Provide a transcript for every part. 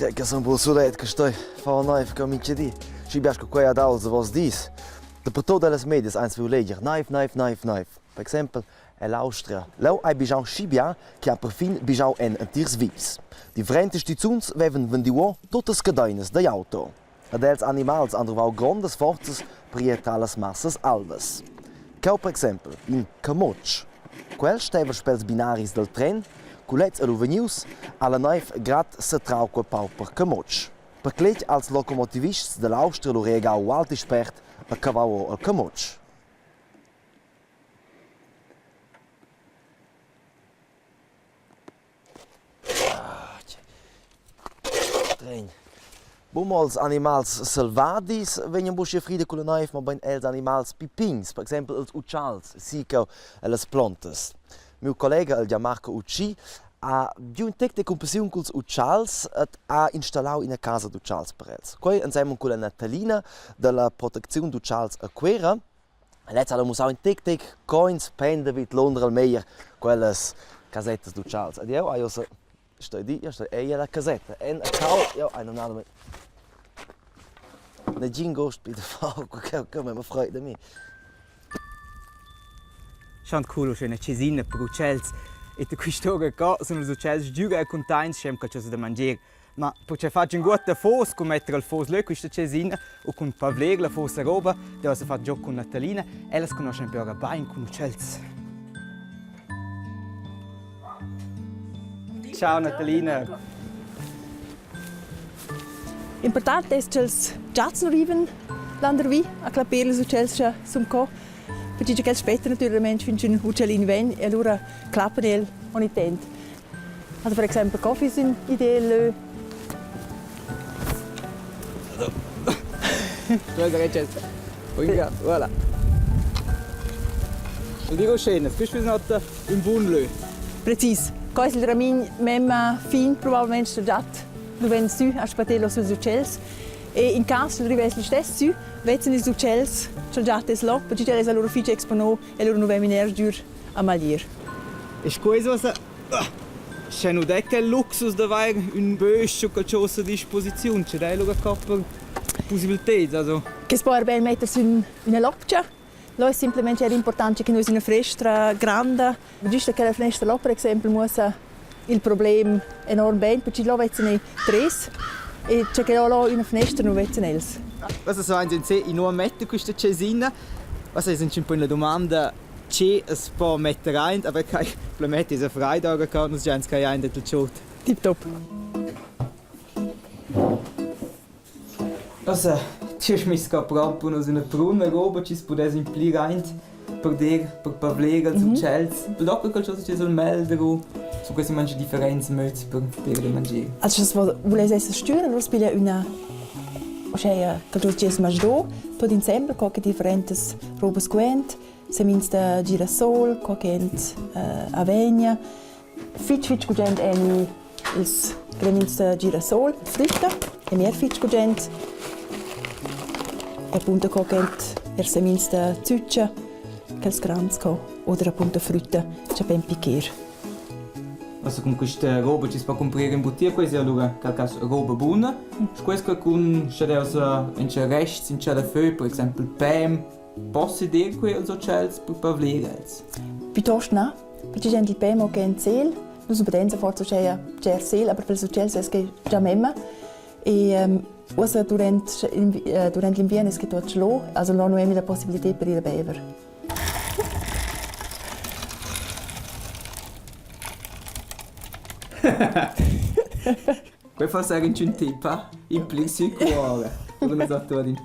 Cred că sunt bulsulet că stai fa noi ca mici di. Și biasco quei ad alza vos dis. De per todas as medias eins will leger. Knife. Per exempel, l'Austria. Lau ai bijau Schibia che ha perfin bijau en tiers vips. Differenti stizuns veven vendiuo totes cadeines de auto. Ad els animals androvau grandes forzas prieta las massas alves. Cau per exempel in Camotsch. Quel stever spels binaris del tren, culets e luvenius, alla naif grat se trau quel pau per Camotsch. Per clec als locomotivists de l'Austria lo regau alti spert a cavao al Camotsch. Bummals animals selvadis vengono busche fride con la naif, ma ben els animals pipins, per esempio els uccials, sico e les plantas. Mio collega el Gianmarco Ucci ha giù un tec de compassione con els uccials et ha installato in a casa d'uccials per els. Quei insieme con la Natalina della protezione d'uccials a Quera. Let's alla musau in tec coins pendevit Londra al meier quelles casettes d'uccials. Ed io ho so sto di, io sto la casetta en a cau, io non nada ne jingost bi de Frau, come ma freut mi. Schant cool schöne cesine per uccells e te quistore ca sono os uccells giuga e contains schem ca cosa da mangiare. Ma perché faccio un guata fos con mettere il fos lì questa cesina o con pavler la fos roba, da si fa gioco con Natalina, ella si conosce un po' a bain con uccells. Ciao Natalina. Importante è che els giats non arrivano l'andrvi a clapere le uccells sul co. Perché che später naturalmente finché un uccellino ven e allora klappen el ogni tent. Also per esempio Kaffee sind ideell. Voilà. Und die schön, das bist du noch im Bunlö. Precis. Quais il ramin memma fin probabilmente sta giat dove su a spatelo sus uccells e in caso il rivesli stesso su vezzano i uccells sta giat es lo perché c'è la loro fice expono e loro nuove miner giur a malier. Ist questo c'è non è che il luxus di avere un bösch o qualcosa a disposizione, c'è dai lugar per possibilità, also. Che si può ben mettersi in una lopcia. Lo è semplicemente importante che noi una finestra grande, giusto che la finestra là per esempio muss il problema enorm bene, perché là vezzano tres e c'è che là una finestra non vezzano els. Was so ein se in nur mettere questa cesina? Was è un po' una domanda c'è un po' mettere rein, aber kein Problem ist Freitag kann uns ja kein ein del Schot. Tip top. Also, ci smiss ca proprio nos una bruna roba ci spodes impli rein per pavlega als uccells. Tu dopo qualcosa ci sul meldero su questi mangi differenze möts per de mangiare. Also das vuole essere stüren, lo spila una Oceia, qualcosa ci smaždo, to d'insembla qualche differentes robas quent, semins de girasol, qualquent avegna, fitch cugent eni ils gremins de girasol, fritta, e mehr fitch cugent, e appunto qualquent semins de zuccia, quels grans co, oder appunto frutta, c'è ben piquer. Also con questa roba ci si può comprare in bottiglia, questa è allora qualche roba buona. Questa con in c'è rechts, in c'è la feu, per esempio il pem, posso dire qui als uccells per pavlere. Piuttosto no, perché c'è il pem che in sel, non so bene forse c'è sel, aber per gli uccells è che già memma. E also durante l'inverno è che tu c'lo, also non ho la possibilità per il bever. Poi forse era un tipo, implica sicuro, per una sorta di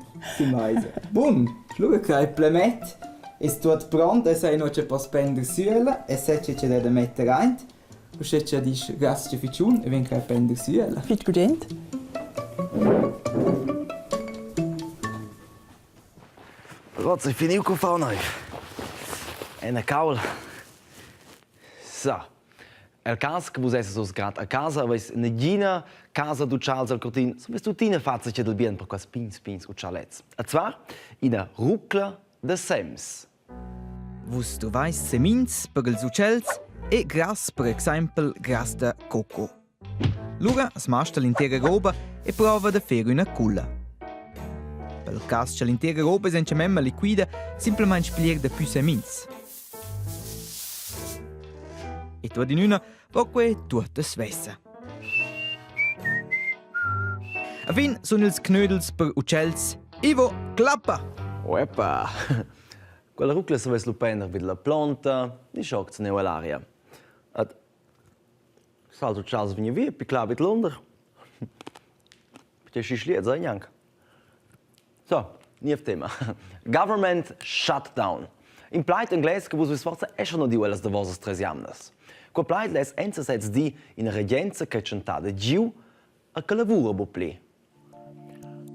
mais. Buon, schau che il plemet è tutto pronto, e sai non c'è per spendere sulla, e se c'è da mettere rein, poi c'è di gas c'è ficciun e viene a spendere sulla. Fit gudent. Ragazzi, finito con fauna. E una caula. So. El cas che vos sos grad a casa, avais una gina casa d'uccials al cortin, so ves tutina fazza che del bien per quas pins uccalets. A zwar in a rucla de sems. Vus tu vais semins per els uccells e gras per exempel gras de coco. Luca smastra l'intera roba e prova a fare una culla. Per il caso che l'intera roba senza memma liquida, semplicemente spliega da più semins. E tu in una, poi tutta svessa. A fin sono ils knödels per uccells. Ivo, clappa! Uepa! Quella rucla se vesse prendere per la planta, di schockt ne all'aria. Et salto Charles viene via, picla bit l'under. Perché si schliert sein jank. So, nie Thema. Government shutdown. In pleit inglese che vos sforza è schon di quellas de vosas tres jamnas. Qua pleit les einerseits di in regenza che centade giu a che lavoro bo pli.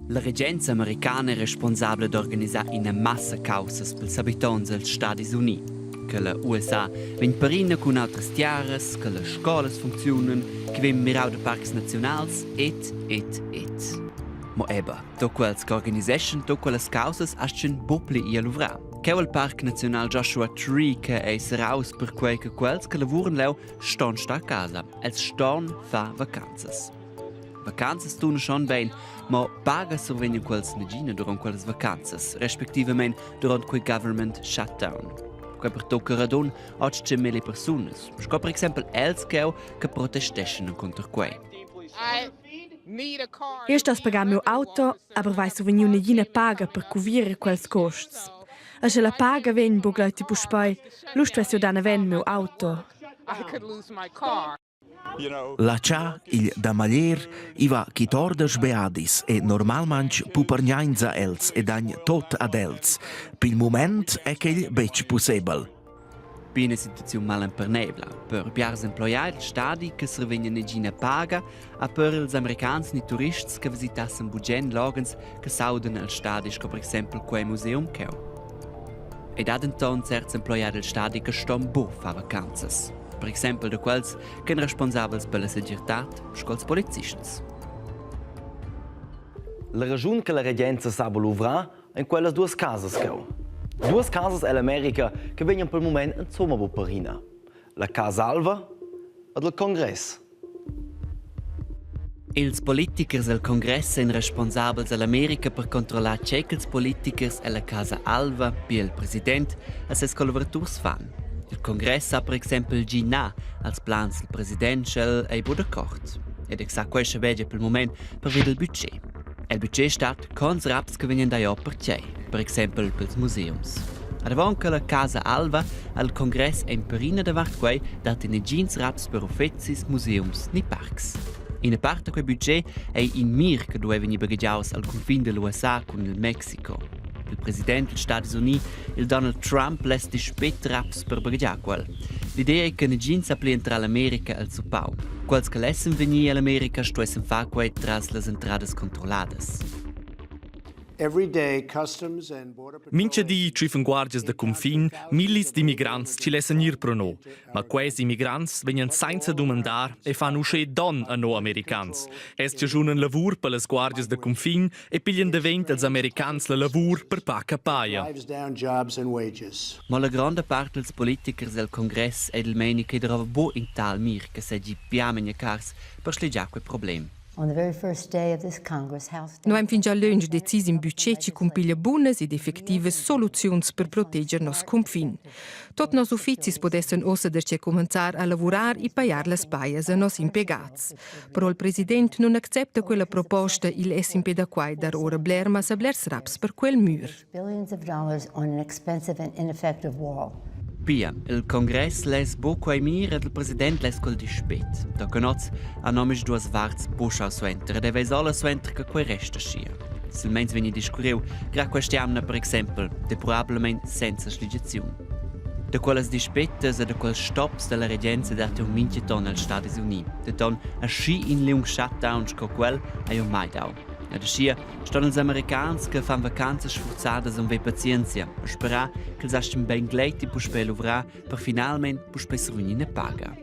La regenza americana è responsabile di organizzare una massa causas per gli abitanti degli Stati Uniti. Che la USA viene parina con altre tiaras, che le scuole funzionano, che viene mirato da parchi nazionali, et. Ma eba, da quels che organizzano da quelle causas ascen bopli a lavorare. Che il Parco Nazionale Joshua Tree che è raus per quei che quels che lavorano leu sta a casa, els stan fa vacanzas. Vacanzas tun schon ben, ma paga survengono quels negina durant quelles vacanzas, respektivamente durant quel government shutdown. Quei per tocca radon oggi c'è mille persone, sco per esempio els che protestano contro quei. Io sto pagando il mio auto, aber vai survenir negina paga per coprire quels costs. E se la paga ven boglai tipo spai, lust ves io dana ven mio auto. La cia, il da malier, iva chi tordas beadis e normalmanch pupergnanza els e dagn tot ad els. Pil moment è che il bec possibile. Bine situazione malempernebla, per piars employai del stadi che survengono negina paga, a per els americans ni turists che visitassen bugen logens che sauden al stadi, come per esempio quei museum cheu. Ed ad enton certs employai del stadi che ston bo fa vacanzas. Per esempio da quels che sono responsabili per la segurità, scols polizisti. La ragione che la regenza sa lavora è quelle due case. Due case all'America che vengono per il momento insomma parina. La Casa Alva e il Congresso. Els politikers del Congress sono responsabili all'America per controllare ciò che i politikers alla Casa Alva, per il Presidente, e ses collaboratori fanno. Il Congress ha per esempio il GNA als plans del Presidente e i d'accordo. Ed è sa questo vede per il momento per vedere il budget. Il budget sta con i raps che vengono da per te, per esempio per i museums. Ad che la Casa Alva al Congress è in perina davanti quei dati ne jeans raps per offezis, museums ni parks. In parte quel budget è in mir che dove venire bagaggiaus al confine dell'USA con il Messico. Il presidente degli Stati Uniti, il Donald Trump, lässt di spät raps per bagaggiare quel. L'idea è che ne jeans appli entrare all'America al suppau. Quels che lassen venire all'America stuessen fa quei tras las entradas controlladas. Mincha di ci guardias da confin, millis di migrants ci lessen ir pro no, ma questi migrants vengono senza domandar e fanno uscire don a no americans. Es ci un lavur per las guardias da confin e piglian davent als americans la lavur per paca paia. Ma la grande parte dels politikers del Congress e del meni che drova bo in tal mir che seggi piamenia cars per sligiar quel problem. Noi hem fin già lunch decisi in budget ci compiglia buonas ed effettive soluzioni per proteggere nos confin. Tot nos ufficis podessen ossa derce cominciar a lavorar e paiar las paias a nos impiegats. Però il presidente non accetta quella proposta il es impeda quai dar ora bler ma sa bler sraps per quel mur. Pia, il Congress les bo quai mir ed il president les col dispet. Da conoz a nomis duas varts buscha suenter ed eves alla suenter che quei resta schia. Se il mens veni discurriu, gra questiamna per exempel, de probablement senza sligiazione. Da quelles dispettas e da quels stops della regenza date un minceton al Stati Uniti. De ton a sci in lung shutdown sco quel a jo mai dau. E da scia ston els americans che fan vacanzas sforzadas un ve pazienzia a sperar che els astem ben gleiti pu spe luvrar per finalment pu spe srugni paga.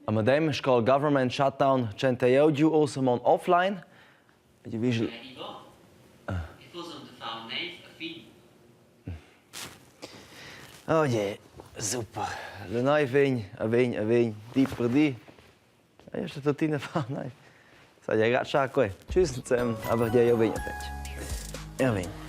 A madem sco il government shutdown cente io giù osamon offline. E di visual. Oh yeah, super. Le noi vegn, di per di. Ja, sta tuttina fa, nein. Sai, ja, gerade schau, Tschüss zusammen, aber ja, ja, wenn. Ja, wenn.